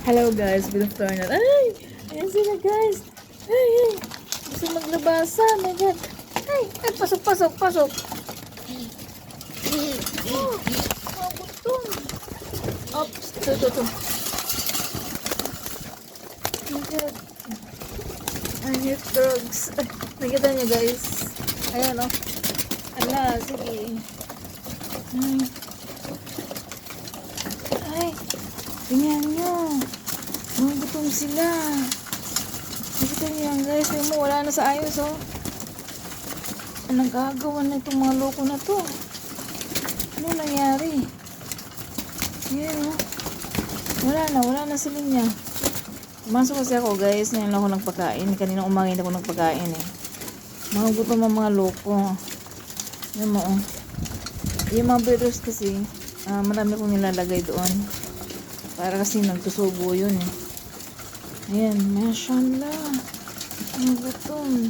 Hello guys, good afternoon. Ay! Ayan sila guys. Ay, ay. Gusto maglabasa. My God. Ay, ay, pasok, pasok, pasok. Oh, mga gutom. Oops, ito. My God. I need drugs. Ay, nakita niyo guys. Ayan oh. Ala, sige. Ay, tingnan nyo. Mga gutom sila. Nakita nyo yan guys. Tingnan mo, wala na sa ayos oh. Anong gagawa na itong mga loko na to? Ano nangyari? Yan oh. Wala na sila niya. Masok kasi ako guys. Ngayon ako nagpakain. Kanina umaga hindi ako nagpakain eh. Mga gutom ang mga loko. Yan mo oh. Yung mga burgers kasi marami kong nilalagay doon para kasi nagtusubo yun eh. Ayan, mashallah, ang gutom.